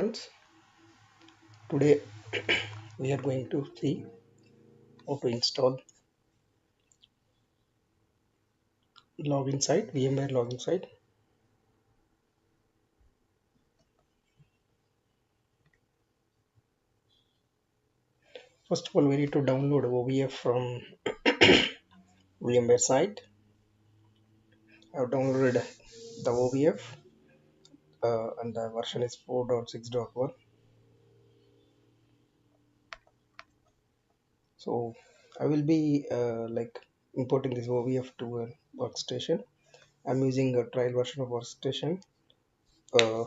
Friends, today we are going to see how to install login site, VMware login site. First of all, we need to download OVF from VMware site. I have downloaded the OVF and the version is 4.6.1. So I will be importing this OVF to a workstation. I'm using a trial version of workstation. Uh,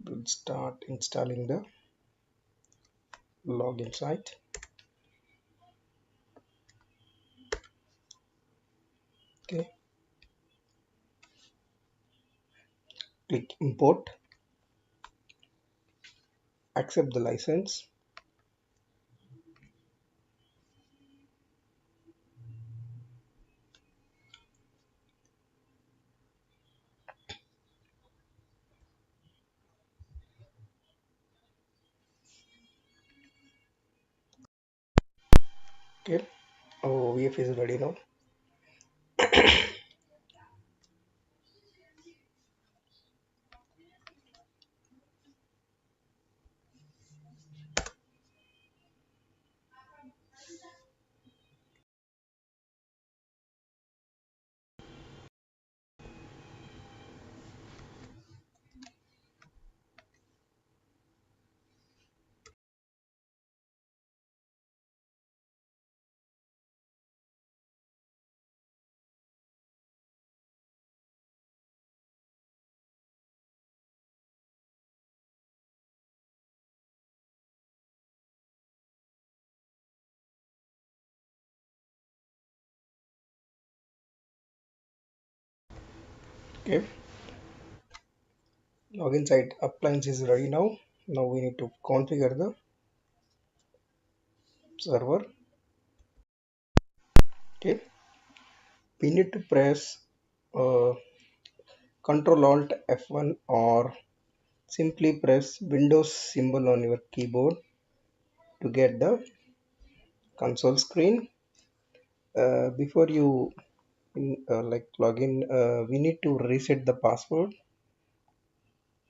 we'll start installing the login site. Okay, click import, accept the license. Okay, OVF is ready now. Okay, login site appliance is ready now. Now we need to configure the server. Okay, we need to press uh, Ctrl Alt F1 or simply press Windows symbol on your keyboard to get the console screen. Before you login, we need to reset the password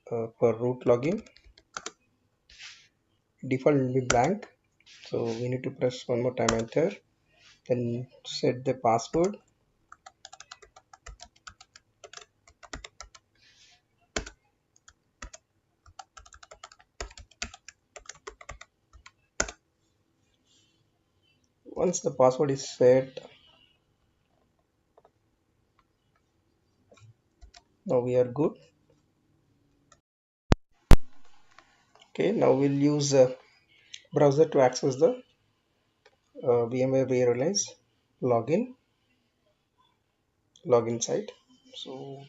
for root login. Default will be blank, so we need to press one more time enter, then set the password. Once the password is set, now we are good. Okay, now we'll use a browser to access the VMware vRealize login site. So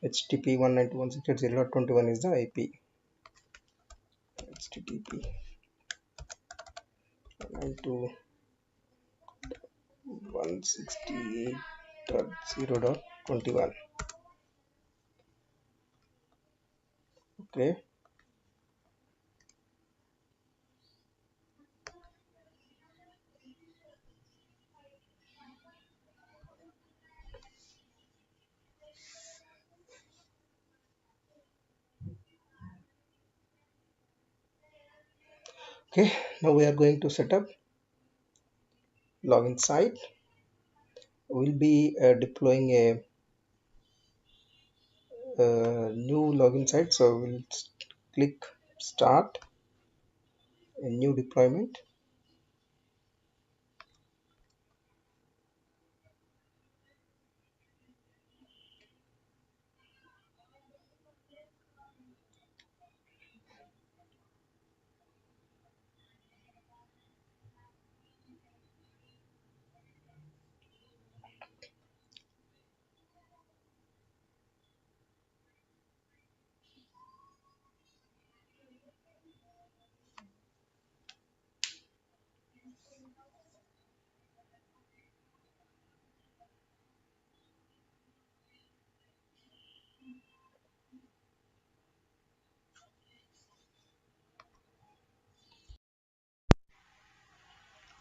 http 192.168.0.21 is the IP. http 192.168.0.21. Okay, okay, now we are going to set up login site. We'll be deploying a new login site, so we'll click start a new deployment.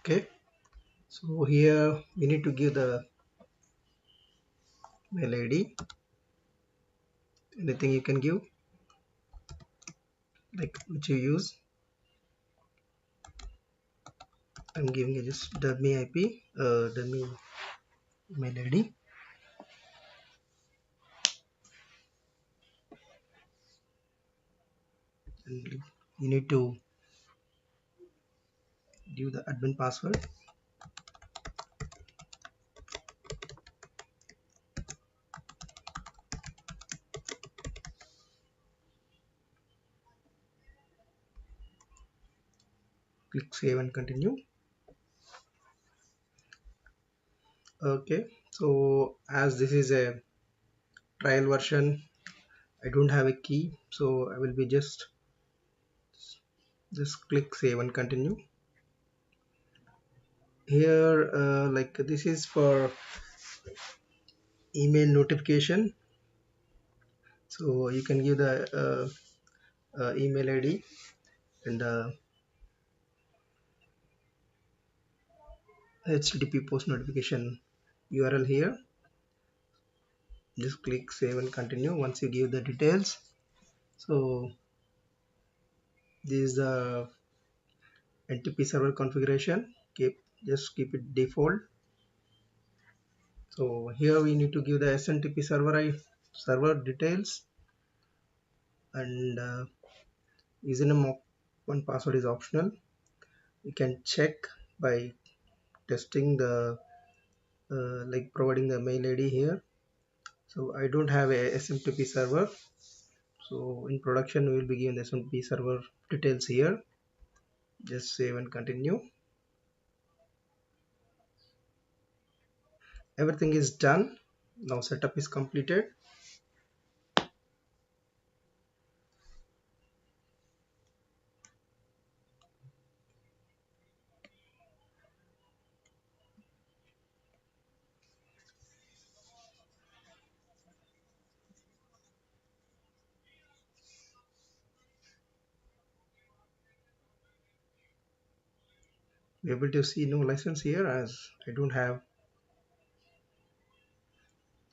Okay, so here we need to give the mail ID. Anything you can give, like which you use. I'm giving it just dummy IP, dummy mail ID. And you need to give the admin password. Click save and continue. Okay, so as this is a trial version, I don't have a key, so I will be just click save and continue. Here like this is for email notification, so you can give the email ID and HTTP post notification URL here. Just click save and continue. Once you give the details, so this is the NTP server configuration. Just keep it default. So here we need to give the SNTP server details, and username of one password is optional. You can check by testing the like providing the mail ID here. So I don't have a SMTP server, so in production we will be given the SMTP server details here. Just save and continue. Everything is done. Now setup is completed. You're able to see no license here as I don't have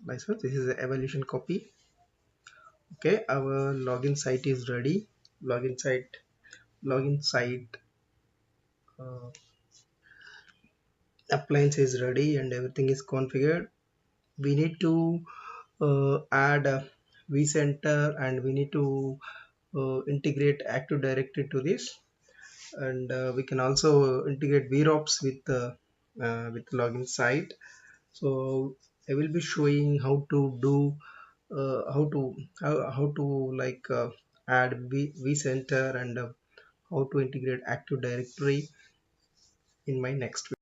license. This is the evaluation copy. Okay, our login site is ready. Login site uh, appliance is ready and everything is configured. We need to add a vCenter, and we need to integrate Active Directory to this, and we can also integrate VROPs with login site. So I will be showing how to do how to like add vCenter and how to integrate Active Directory in my next video.